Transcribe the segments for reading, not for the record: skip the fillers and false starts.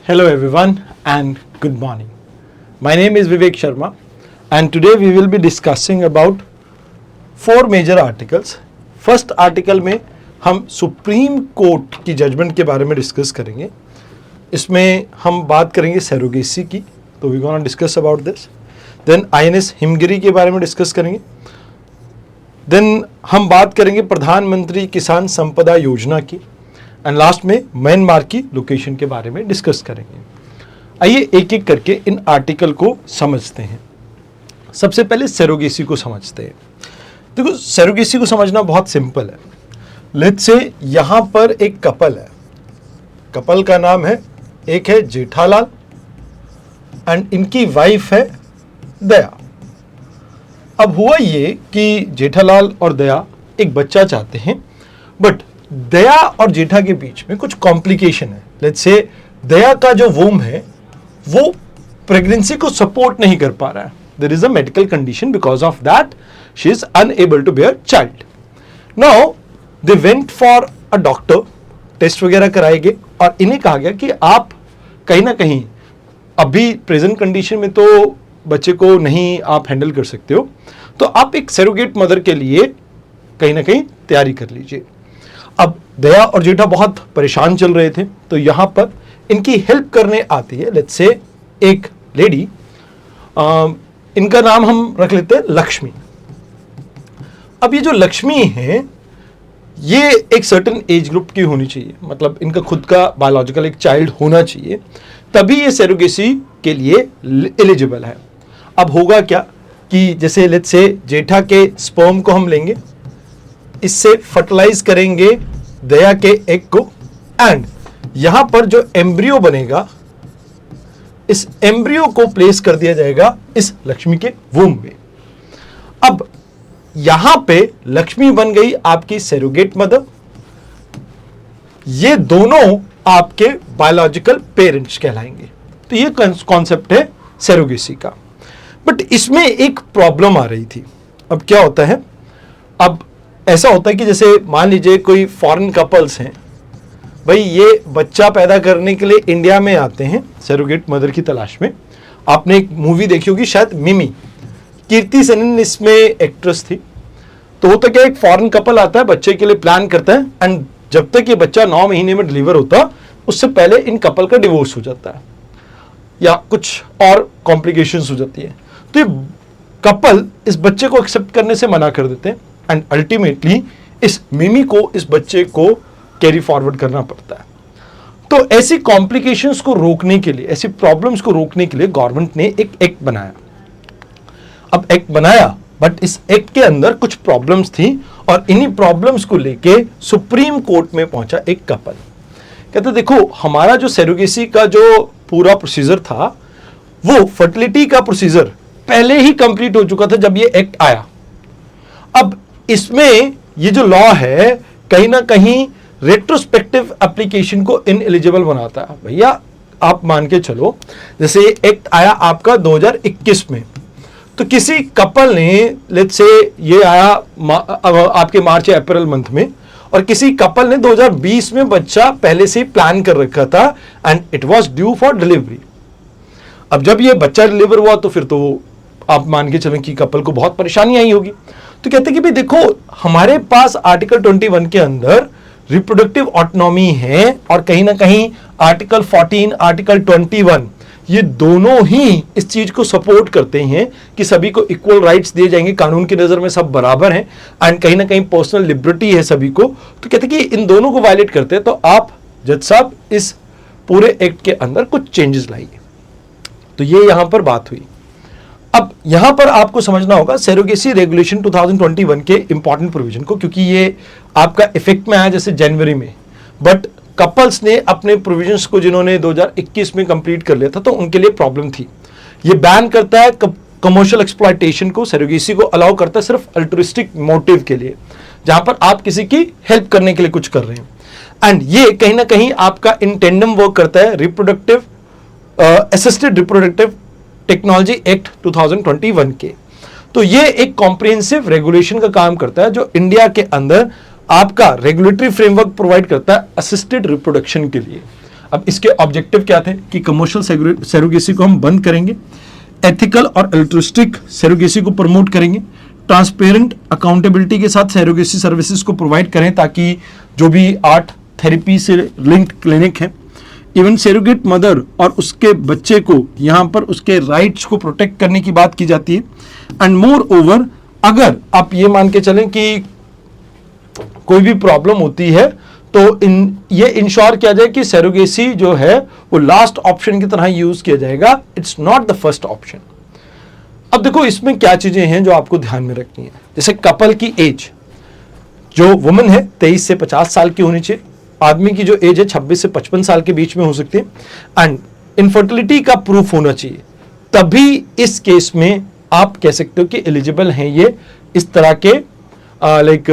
Hello everyone and good morning. My name is Vivek Sharma and today we will be discussing about four major articles. First article में हम supreme court की judgement के बारे में discuss करेंगे. इसमें हम बात करेंगे सरोगेसी की, तो we gonna discuss about this. Then INS Himgiri के बारे में डिस्कस करेंगे. देन हम बात करेंगे प्रधानमंत्री किसान संपदा योजना की एंड लास्ट में म्यांमार की लोकेशन के बारे में डिस्कस करेंगे. आइए एक एक करके इन आर्टिकल को समझते हैं. सबसे पहले सरोगेसी को समझते हैं. देखो, सरोगेसी को समझना बहुत सिंपल है. लेट्स से यहां पर एक कपल है. कपल का नाम है, एक है जेठालाल एंड इनकी वाइफ है दया. अब हुआ ये कि जेठालाल और दया एक बच्चा चाहते हैं, बट दया और जेठा के बीच में कुछ कॉम्प्लिकेशन है. लेट्स से दया का जो वोम है वो प्रेगनेंसी को सपोर्ट नहीं कर पा रहा है. There is a medical condition, because of that she is unable to bear child. Now they went for a doctor, test वगैरह कराए गए और इन्हें कहा गया कि आप कहीं ना कहीं अभी प्रेजेंट कंडीशन में तो बच्चे को नहीं आप हैंडल कर सकते हो, तो आप एक सरोगेट मदर के लिए कहीं ना कहीं तैयारी कर लीजिए. अब दया और जेठा बहुत परेशान चल रहे थे, तो यहां पर इनकी हेल्प करने आती है लेट्स से एक लेडी. इनका नाम हम रख लेते हैं लक्ष्मी. अब ये जो लक्ष्मी है ये एक सर्टेन एज ग्रुप की होनी चाहिए, मतलब इनका खुद का बायोलॉजिकल एक चाइल्ड होना चाहिए, तभी ये सरोगेसी के लिए एलिजिबल है. अब होगा क्या कि जैसे लेट्स से जेठा के स्पर्म को हम लेंगे, इससे फर्टिलाइज करेंगे दया के एग को एंड यहां पर जो एम्ब्रियो बनेगा इस एम्ब्रियो को प्लेस कर दिया जाएगा इस लक्ष्मी के वूम में. अब यहां पे लक्ष्मी बन गई आपकी सरोगेट मदर. ये दोनों आपके बायोलॉजिकल पेरेंट्स कहलाएंगे. तो ये कॉन्सेप्ट है सरोगेसी का. बट इसमें एक प्रॉब्लम आ रही थी. अब क्या होता है, अब ऐसा होता है कि जैसे मान लीजिए कोई फॉरेन कपल्स हैं, भाई ये बच्चा पैदा करने के लिए इंडिया में आते हैं सरोगेट मदर की तलाश में. आपने एक मूवी देखी होगी शायद, मिमी. कीर्ति सेनन इसमें एक्ट्रेस थी. तो होता क्या, एक फॉरेन कपल आता है, बच्चे के लिए प्लान करता है एंड जब तक ये बच्चा 9 महीने में डिलीवर होता उससे पहले इन कपल का डिवोर्स हो जाता है या कुछ और कॉम्प्लिकेशंस हो जाती है. तो ये कपल इस बच्चे को एक्सेप्ट करने से मना कर देते हैं एंड अल्टीमेटली इस मिमी को, इस बच्चे को कैरी फॉरवर्ड करना पड़ता है. तो ऐसी कॉम्प्लिकेशंस को रोकने के लिए, ऐसी प्रॉब्लम्स को रोकने के लिए गवर्नमेंट ने एक एक्ट बनाया. अब एक्ट बनाया बट इस एक्ट के अंदर कुछ प्रॉब्लम्स थी और इन्हीं प्रॉब्लम्स को लेके सुप्रीम कोर्ट में पहुंचा एक कपल. कहते देखो, हमारा जो सरोगेसी का जो पूरा प्रोसीजर था वो फर्टिलिटी का प्रोसीजर पहले ही कंप्लीट हो चुका था जब ये एक्ट आया. अब इसमें ये जो लॉ है कहीं ना कहीं रेट्रोस्पेक्टिव एप्लीकेशन को इनएलिजिबल बनाता है. भैया आप मान के चलो, जैसे एक्ट आया आपका 2021 में, तो किसी कपल ने लेट्स से ये आया आपके मार्च या अप्रैल मंथ में, और किसी कपल ने 2020 में बच्चा पहले से ही प्लान कर रखा था and it was due for delivery. अब जब ये बच्चा डिलीवर हुआ तो फिर तो आप मान के चलें कि कपल को बहुत परेशानी आई होगी. तो कहते कि भाई देखो, हमारे पास आर्टिकल 21 के अंदर रिप्रोडक्टिव ऑटोनॉमी है और कहीं ना कहीं आर्टिकल 14, आर्टिकल 21 ये दोनों ही इस चीज को सपोर्ट करते हैं कि सभी को इक्वल राइट्स दिए जाएंगे, कानून की नजर में सब बराबर हैं एंड कहीं ना कहीं पर्सनल लिबर्टी है सभी को. तो कहते कि इन दोनों को वायलेट करते हैं, तो आप जज साहब इस पूरे एक्ट के अंदर कुछ चेंजेस लाइए. तो ये यहां पर बात हुई. अब यहां पर आपको समझना होगा सरोगेसी रेगुलेशन 2021 के इंपॉर्टेंट प्रोविजन को, क्योंकि ये आपका इफेक्ट में आया जैसे जनवरी में, बट कपल्स ने अपने प्रोविजंस को जिन्होंने 2021 में कंप्लीट कर लिया था तो उनके लिए प्रॉब्लम थी. ये बैन करता है कमर्शियल एक्सप्लॉयटेशन को, सरोगेसी को अलाउ करता है सिर्फ अल्ट्रुइस्टिक मोटिव के लिए, जहां पर आप किसी की हेल्प करने के लिए कुछ कर रहे हैं. एंड ये कहीं ना कहीं आपका इन टेंडम वर्क करता है reproductive assisted reproductive technology act 2021 के. तो ये एक कॉम्प्रिहेंसिव रेगुलेशन का काम करता है जो इंडिया के अंदर आपका रेगुलेटरी फ्रेमवर्क प्रोवाइड करता है असिस्टेड रिप्रोडक्शन के लिए. अब इसके ऑब्जेक्टिव क्या थे कि कमर्शियल सरोगेसी को हम बंद करेंगे, एथिकल और अल्ट्रुइस्टिक सरोगेसी को प्रमोट करेंगे, ट्रांसपेरेंट अकाउंटेबिलिटी के साथ सरोगेसी सर्विसेज को प्रोवाइड करें ताकि जो भी आर्ट थेरेपी से लिंक्ड क्लिनिक है, इवन सरोगेट मदर और उसके बच्चे को यहाँ पर उसके राइट्स को प्रोटेक्ट करने की बात की जाती है। एंड मोर ओवर, अगर आप ये मान के चलें कि कोई भी प्रॉब्लम होती है तो ये इंश्योर किया जाए कि सरोगेसी जो है वो लास्ट ऑप्शन की तरह यूज किया जाएगा, it's not the first option. अब देखो इसमें क्या चीजें हैं जो आपको ध्यान में रखनी है। जैसे कपल की एज, जो वुमन है 23 से 50 साल की होनी चाहिए, आदमी की जो एज है 26 से 55 साल के बीच में हो सकती है, एंड इनफर्टिलिटी का प्रूफ होना चाहिए, तभी इस केस में आप कह सकते हो कि एलिजिबल हैं ये इस तरह के लाइक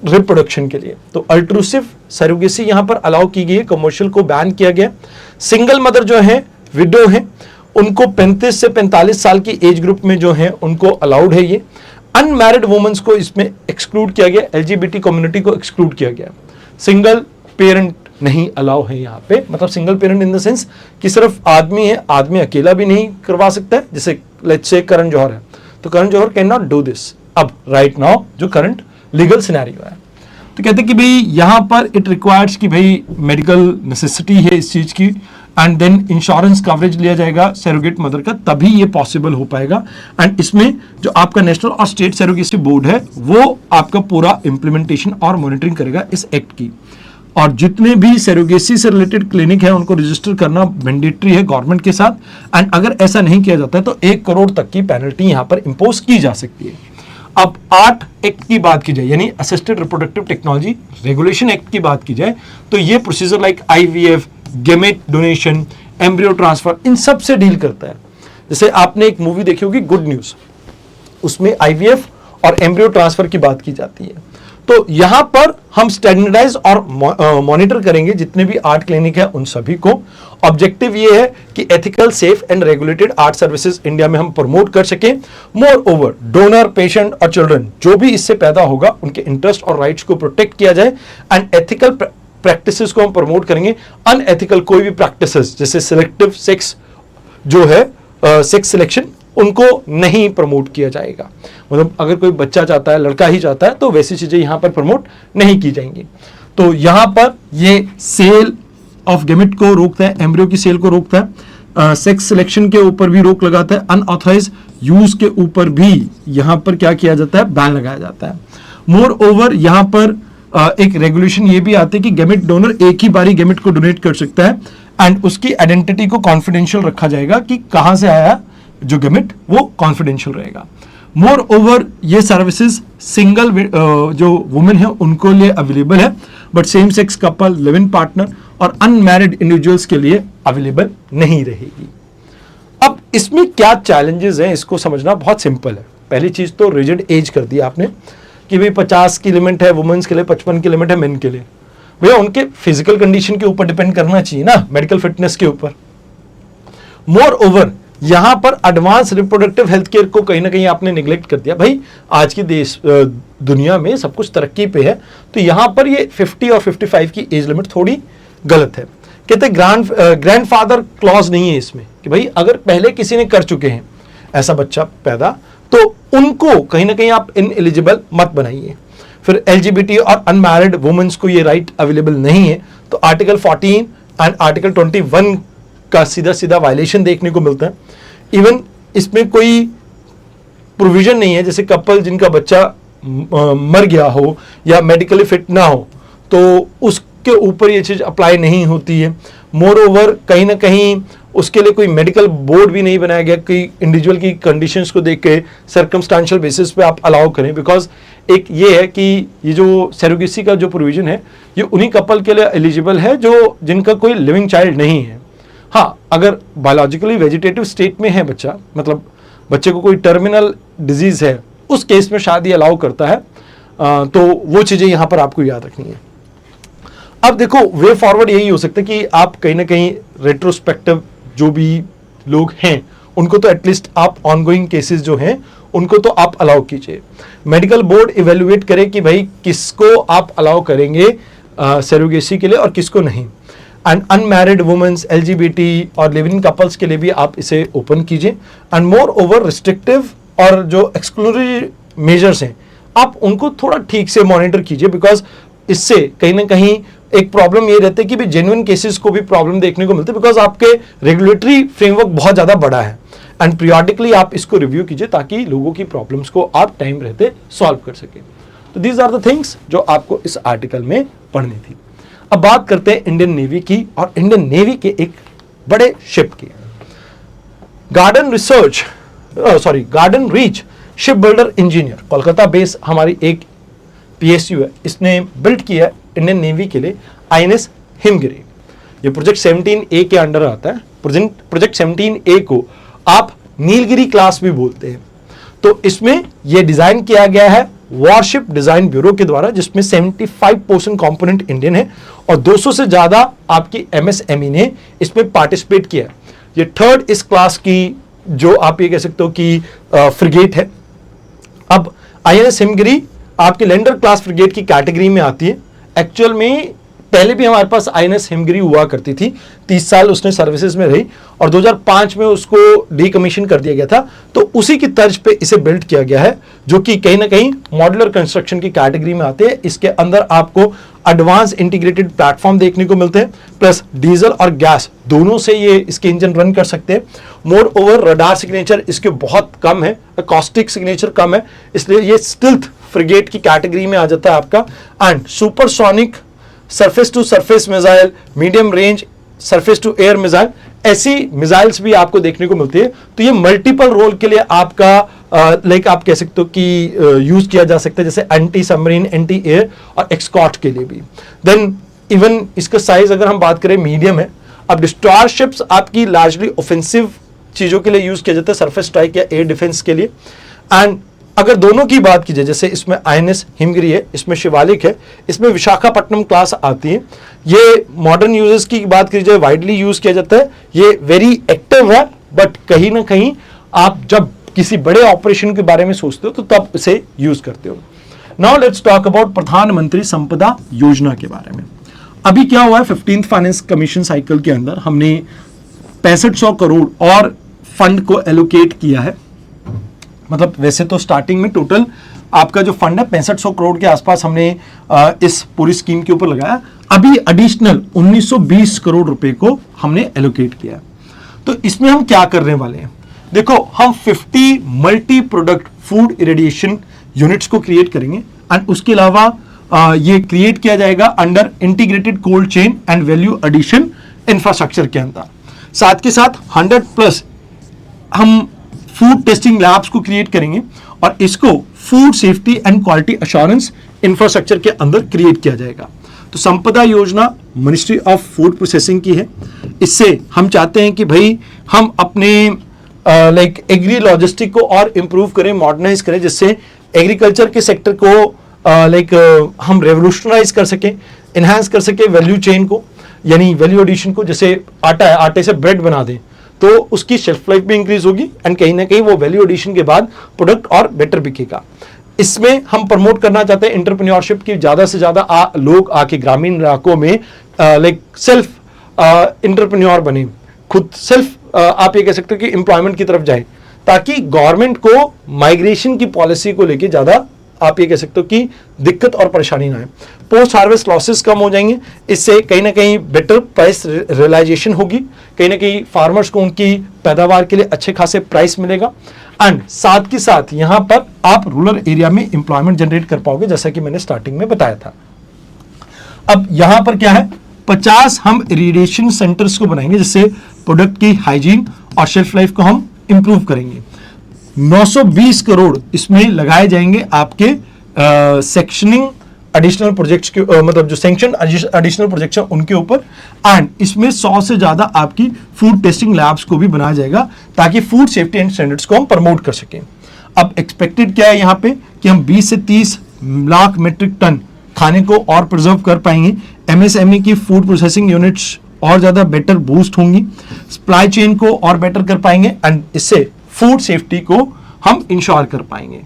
रिप्रोडक्शन के लिए। तो अल्ट्रूसिव सरोगेसी यहां पर अलाउ की गई है, कमर्शियल को बैन किया गया। सिंगल मदर जो है, विडो है, उनको 35 से 45 साल की एज ग्रुप में जो है उनको अलाउड है ये। अनमैरिड वुमेन्स को इसमें एक्सक्लूड किया गया, एलजीबीटी कम्युनिटी को एक्सक्लूड किया गया। सिंगल पेरेंट नहीं अलाउ है यहाँ पे, मतलब single parent in the sense कि सिर्फ आदमी है, आदमी अकेला भी नहीं करवा सकता है। जैसे लेट्स से करण जौहर है, तो Karan Johar can not do this अब राइट नाउ, जो करंट लीगल सिनेरियो है। तो कहते हैं कि भाई यहां पर इट रिक्वायर्स कि भाई मेडिकल नेसेसिटी है इस चीज की, एंड देन इंश्योरेंस कवरेज लिया जाएगा सरोगेट मदर का, तभी ये पॉसिबल हो पाएगा। एंड इसमें जो आपका नेशनल और स्टेट सरोगेसी बोर्ड है वो आपका पूरा इंप्लीमेंटेशन और मॉनिटरिंग करेगा इस एक्ट की। और जितने भी सरोगेसी से रिलेटेड क्लिनिक है उनको रजिस्टर करना मैंडेटरी है गवर्नमेंट के साथ, एंड अगर ऐसा नहीं किया जाता है तो 1 करोड़ तक की पेनल्टी यहां पर इंपोज की जा सकती है। अब 8 एक्ट की बात की जाए, यानी assisted reproductive technology regulation act की बात की जाए, तो ये procedure like IVF, gamete donation, embryo transfer, इन सब से डील करता है। जैसे आपने एक मूवी देखी होगी गुड न्यूज, उसमें आईवीएफ और एम्ब्रियो ट्रांसफर की बात की जाती है। तो यहां पर हम स्टैंडर्डाइज और मॉनिटर करेंगे जितने भी आर्ट क्लिनिक है उन सभी को। ऑब्जेक्टिव ये है कि ethical, safe and regulated art services India में हम प्रमोट कर सकें। मोर ओवर, डोनर, पेशेंट और चिल्ड्रन जो भी इससे पैदा होगा उनके इंटरेस्ट और राइट्स को प्रोटेक्ट किया जाए, एंड एथिकल प्रैक्टिसेस को हम प्रमोट करेंगे। अनएथिकल कोई भी प्रैक्टिसेस जैसे सिलेक्टिव सेक्स जो है, सेक्स सिलेक्शन, उनको नहीं प्रमोट किया जाएगा। मतलब अगर कोई बच्चा चाहता है, लड़का ही चाहता है, तो वैसी चीजें यहां पर प्रमोट नहीं की जाएंगी। तो यहां पर ये सेल ऑफ गेमेट को रोकता है, एम्ब्रियो की सेल को रोकता है, सेक्स सिलेक्शन के ऊपर भी रोक लगाता है, अनऑथराइज यूज के ऊपर भी यहां पर क्या किया जाता है, बैन लगाया जाता है। मोर ओवर यहां पर एक रेगुलेशन ये भी आती है कि गेमेट डोनर एक ही बारी गेमेट को डोनेट कर सकता है, एंड उसकी आइडेंटिटी को कॉन्फिडेंशियल रखा जाएगा कि कहां से आया जो गेमेट, वो कॉन्फिडेंशियल रहेगा। मोर ओवर ये सर्विसेज सिंगल जो वुमेन है उनको लिए अवेलेबल है, but same sex couple, live in partner और अनमैरिड इंडिविजुअल्स के लिए अवेलेबल नहीं रहेगी। अब इसमें क्या चैलेंजेस हैं इसको समझना बहुत सिंपल है। पहली चीज तो रिजिड एज कर दी आपने कि भाई 50 की लिमिट है वुमेन्स के लिए, 55 की लिमिट है मेन के लिए। भैया उनके फिजिकल कंडीशन के ऊपर डिपेंड करना चाहिए ना, मेडिकल फिटनेस के ऊपर। मोर ओवर यहां पर एडवांस रिप्रोडक्टिव हेल्थ केयर को कहीं ना कहीं आपने निगलेक्ट कर दिया। भाई आज की दुनिया में सब कुछ तरक्की पे है, तो यहां पर ये 50 और 55 की एज लिमिट थोड़ी गलत है। कहते ग्रैंडफादर क्लॉज नहीं है इसमें कि भाई अगर पहले किसी ने कर चुके हैं ऐसा बच्चा पैदा, तो उनको कहीं ना कहीं आप इनएलिजिबल मत बनाइए। फिर एलजीबीटी और अनमैरिड वुमेन्स को ये राइट अवेलेबल नहीं है, तो आर्टिकल 14 एंड आर्टिकल 21 का सीधा सीधा वायलेशन देखने को मिलता है। इवन इसमें कोई प्रोविजन नहीं है, जैसे कपल जिनका बच्चा मर गया हो या मेडिकली फिट ना हो तो उसके ऊपर ये चीज अप्लाई नहीं होती है। मोर ओवर कहीं ना कहीं उसके लिए कोई मेडिकल बोर्ड भी नहीं बनाया गया कि इंडिविजुअल की कंडीशंस को देख के सर्कमस्टांशियल बेसिस पे आप अलाउ करें, बिकॉज एक ये है कि ये जो सरोगेसी का जो प्रोविजन है ये उन्हीं कपल के लिए एलिजिबल है जो जिनका कोई लिविंग चाइल्ड नहीं है। हाँ, अगर बायोलॉजिकली वेजिटेटिव स्टेट में है बच्चा, मतलब बच्चे को कोई टर्मिनल डिजीज है, उस केस में शायद ये अलाउ करता है, तो वो चीजें यहां पर आपको याद रखनी है। अब देखो वे फॉरवर्ड यही हो सकता है कि आप कहीं ना कहीं रेट्रोस्पेक्टिव जो भी लोग हैं उनको तो एटलीस्ट आप ऑनगोइंग केसेस जो हैं उनको तो आप अलाउ कीजिए। मेडिकल बोर्ड इवेल्युएट करे कि भाई किसको आप अलाउ करेंगे सरोगेसी के लिए और किसको नहीं। एंड अनमैरिड वुमेन्स, LGBT और लिव इन कपल्स के लिए भी आप इसे ओपन कीजिए। एंड मोर ओवर रिस्ट्रिक्टिव और जो एक्सक्लूसिव मेजर्स हैं आप उनको थोड़ा ठीक से मॉनिटर कीजिए, बिकॉज इससे कहीं ना कहीं एक प्रॉब्लम ये रहती है कि भी जेन्युइन केसेस को भी प्रॉब्लम देखने को मिलती है, बिकॉज आपके रेगुलेटरी फ्रेमवर्क बहुत ज़्यादा बड़ा है। एंड पीरियडिकली आप इसको रिव्यू कीजिए ताकि लोगों की प्रॉब्लम्स को आप टाइम रहते सॉल्व कर सकें। तो दीज आर द थिंग्स जो आपको इस आर्टिकल में पढ़नी थी। अब बात करते हैं इंडियन नेवी की, और इंडियन नेवी के एक बड़े शिप की। Garden reach ship builder engineer, Kolkata base हमारी एक PSU है, इसने बिल्ड किया है इंडियन नेवी के लिए INS हिमगिरी। ये प्रोजेक्ट 17A के अंडर आता है। प्रोजेक्ट 17A को आप नीलगिरी क्लास भी बोलते हैं। तो इसमें यह डिजाइन किया गया है वॉरशिप डिजाइन ब्यूरो के द्वारा, जिसमें 75% कंपोनेंट इंडियन है और 200 से ज्यादा आपकी MSME ने इसमें पार्टिसिपेट किया है। ये थर्ड इस क्लास की जो आप ये कह सकते हो कि फ्रिगेट है। अब INS हिमगिरी आपकी लैंडर क्लास फ्रिगेट की कैटेगरी में आती है। एक्चुअल में पहले भी हमारे पास INS हिमगिरी हुआ करती थी, 30 साल उसने सर्विसेज में रही और 2005 में उसको डीकमीशन कर दिया गया था। तो उसी की तर्ज पे इसे बिल्ड किया गया है, जो कि कहीं ना कहीं मॉड्यूलर कंस्ट्रक्शन की कैटेगरी में आते हैं। इसके अंदर आपको एडवांस इंटीग्रेटेड प्लेटफॉर्म देखने को मिलते हैं, प्लस डीजल और गैस दोनों से ये इसके इंजन रन कर सकते हैं। मोर ओवर रडार सिग्नेचर इसके बहुत कम है, अकॉस्टिक सिग्नेचर कम है, इसलिए ये स्टिल्थ फ्रिगेट की कैटेगरी में आ जाता है आपका। And supersonic surface to surface missile, medium range surface to air missile, ऐसी मिसाइल्स भी आपको देखने को मिलती है। तो ये मल्टीपल रोल के लिए आपका आप कह सकते हो कि यूज किया जा सकता है, जैसे एंटी सबमरीन, एंटी एयर और एक्सकॉट के लिए भी। देन इवन इसका साइज अगर हम बात करें मीडियम है। अब डिस्ट्रॉयर शिप्स आपकी लार्जली ऑफेंसिव चीजों के लिए यूज किया जाता है, सरफेस स्ट्राइक या एयर डिफेंस के लिए। एंड अगर दोनों की बात की जाए, जैसे इसमें INS हिमगिरी है, इसमें शिवालिक है, इसमें विशाखापट्टनम क्लास आती है। ये मॉडर्न यूजेस की बात की जाए वाइडली यूज किया जाता है, ये वेरी एक्टिव है, बट कहीं ना कहीं आप जब किसी बड़े ऑपरेशन के बारे में सोचते हो तो तब इसे यूज करते हो। नाउ लेट्स टॉक अबाउट प्रधानमंत्री संपदा योजना के बारे में। अभी क्या हुआ है, 15th फाइनेंस कमीशन साइकिल के अंदर हमने 6500 करोड़ और फंड को एलोकेट किया है। मतलब वैसे तो स्टार्टिंग में टोटल आपका जो फंड है 6500 करोड़ के आसपास हमने इस पूरी स्कीम के ऊपर लगाया। अभी एडिशनल 1920 करोड़ रुपए को हमने एलोकेट किया। तो इसमें हम क्या करने वाले हैं, देखो हम 50 multi product food irradiation units को क्रिएट करेंगे। एंड उसके अलावा ये क्रिएट किया जाएगा under integrated cold chain and value addition infrastructure के अंदर। साथ के साथ 100+ हम फूड टेस्टिंग लैब्स को क्रिएट करेंगे और इसको food safety and quality assurance infrastructure के अंदर क्रिएट किया जाएगा। तो संपदा योजना मिनिस्ट्री ऑफ फूड प्रोसेसिंग की है। इससे हम चाहते हैं कि भाई हम अपने एग्री लॉजिस्टिक को और इंप्रूव करें, मॉडर्नाइज करें, जिससे एग्रीकल्चर के सेक्टर को हम रेवोल्यूशनराइज कर सकें, इन्हांस कर सकें वैल्यू चेन को, यानी वैल्यू एडिशन को। जैसे आटा है, आटे से ब्रेड बना दें तो उसकी शेल्फ लाइफ भी इंक्रीज होगी एंड कहीं ना कहीं वो वैल्यू एडिशन के बाद प्रोडक्ट और बेटर बिकेगा। इसमें हम प्रमोट करना चाहते हैं एंटरप्रेन्योरशिप की, ज्यादा से ज्यादा लोग आके ग्रामीण इलाकों में सेल्फ एंटरप्रेन्योर बने, खुद सेल्फ आप ये कह सकते हो कि एम्प्लॉयमेंट की तरफ जाए, ताकि गवर्नमेंट को माइग्रेशन की पॉलिसी को लेके ज्यादा आप ये कह सकते हो कि दिक्कत और परेशानी ना आए। पोस्ट हार्वेस्ट लॉसेस कम हो जाएंगे, इससे कहीं ना कहीं बेटर प्राइस रियलाइजेशन होगी, कहीं ना कहीं फार्मर्स को उनकी पैदावार के लिए अच्छे खासे प्राइस मिलेगा। एंड साथ के साथ यहां पर आप रूरल एरिया में एम्प्लॉयमेंट जनरेट कर पाओगे, जैसा कि मैंने स्टार्टिंग में बताया था। अब यहां पर क्या है, 50 हम इरिगेशन सेंटर्स को बनाएंगे, जिससे प्रोडक्ट की हाइजीन और शेल्फ लाइफ को हम इंप्रूव करेंगे। 920 करोड़ इसमें लगाए जाएंगे आपके सेक्शनिंग एडिशनल प्रोजेक्ट्स के मतलब जो सैंक्शन एडिशनल प्रोजेक्ट्स हैं उनके ऊपर। एंड इसमें 100 से ज्यादा आपकी फूड टेस्टिंग लैब्स को भी बनाया जाएगा, ताकि फूड सेफ्टी एंड स्टैंडर्ड्स को हम प्रमोट कर सकें। अब एक्सपेक्टेड क्या है यहाँ पे कि हम 20 से 30 लाख मीट्रिक टन खाने को और प्रिजर्व कर पाएंगे। MSME की फूड प्रोसेसिंग यूनिट्स और ज्यादा बेटर बूस्ट होंगी, सप्लाई चेन को और बेटर कर पाएंगे एंड इससे फूड सेफ्टी को हम इंश्योर कर पाएंगे।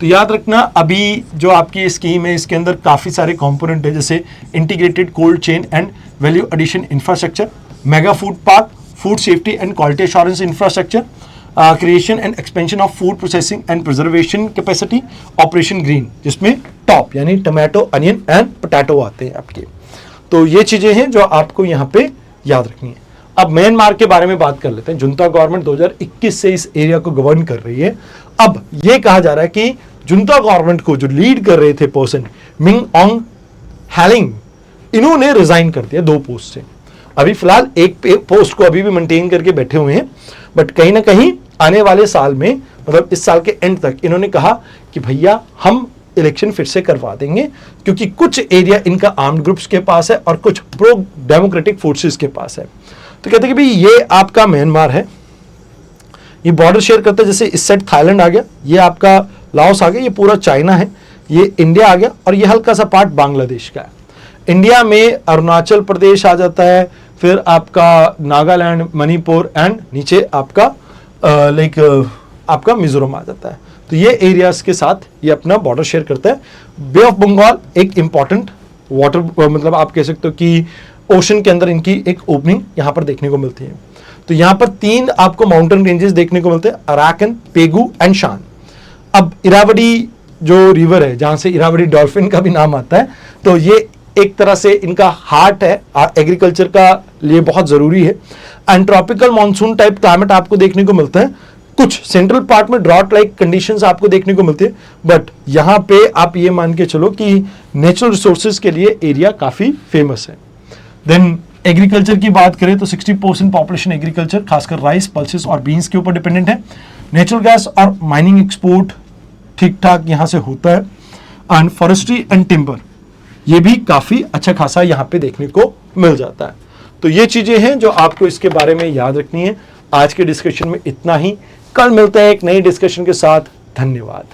तो याद रखना अभी जो आपकी स्कीम है इसके अंदर काफ़ी सारे कंपोनेंट है, जैसे integrated cold chain and value addition infrastructure, mega food park, food safety and quality assurance infrastructure, creation and expansion of food processing and preservation capacity, operation green, जिसमें टॉप यानी टमाटो, अनियन एंड पोटैटो आते हैं आपके। तो ये चीजें हैं जो आपको यहाँ पे याद रखनी है। अब म्यांमार के बारे में बात कर लेते हैं। जुंता गवर्नमेंट 2021 से इस एरिया को गवर्न कर रही है। अब ये कहा जा रहा है कि जुंता गवर्नमेंट को जो लीड कर रहे थे पर्सन मिंग ऑन्ग हैलिंग, इन्होंने रिजाइन कर दिया 2 पोस्ट से। अभी फिलहाल एक पोस्ट को अभी भी मेंटेन करके बैठे हुए हैं, बट कहीं ना कहीं आने वाले साल में, मतलब इस साल के एंड तक, इन्होंने कहा कि भैया हम इलेक्शन फिर से करवा देंगे, क्योंकि कुछ एरिया इनका आर्म्ड ग्रुप्स के पास है और कुछ प्रो डेमोक्रेटिक फोर्सेस के पास है। तो कहते हैं कि भाई ये आपका म्यांमार है, ये बॉर्डर शेयर करता है, जैसे इस साइड थाईलैंड आ गया, ये आपका लाओस आ गया, ये पूरा चाइना है, ये इंडिया आ गया, और ये हल्का सा पार्ट बांग्लादेश का है। इंडिया में अरुणाचल प्रदेश आ जाता है, फिर आपका नागालैंड, मणिपुर एंड नीचे आपका आपका मिजोरम आ जाता है। तो ये एरियाज के साथ ये अपना बॉर्डर शेयर करता है। बे ऑफ बंगाल एक इंपॉर्टेंट वाटर, मतलब आप कह सकते हो कि ओशन के अंदर इनकी एक ओपनिंग यहाँ पर देखने को मिलती है। तो यहाँ पर 3 आपको माउंटेन रेंजेस देखने को मिलते हैं, अराकन, पेगू एंड शान। अब इरावदी जो रिवर है, जहाँ से इरावदी डॉल्फिन का भी नाम आता है, तो ये एक तरह से इनका हार्ट है, एग्रीकल्चर का लिए बहुत जरूरी है। And tropical monsoon type climate आपको देखने को मिलता है। कुछ सेंट्रल पार्ट में ड्रॉट लाइक कंडीशंस आपको देखने को मिलती है, बट यहाँ पे आप ये मान के चलो कि नेचुरल रिसोर्सेज के लिए एरिया काफी फेमस है। देन एग्रीकल्चर की बात करें तो 60% पॉपुलेशन एग्रीकल्चर, खासकर राइस, पल्सेस और बीन्स के ऊपर डिपेंडेंट है। नेचुरल गैस और माइनिंग एक्सपोर्ट ठीक ठाक यहाँ से होता है। एंड फॉरेस्ट्री एंड टिम्बर, ये भी काफी अच्छा खासा यहाँ पे देखने को मिल जाता है। तो ये चीजें हैं जो आपको इसके बारे में याद रखनी है। आज के डिस्कशन में इतना ही, कल मिलते हैं एक नई डिस्कशन के साथ। धन्यवाद।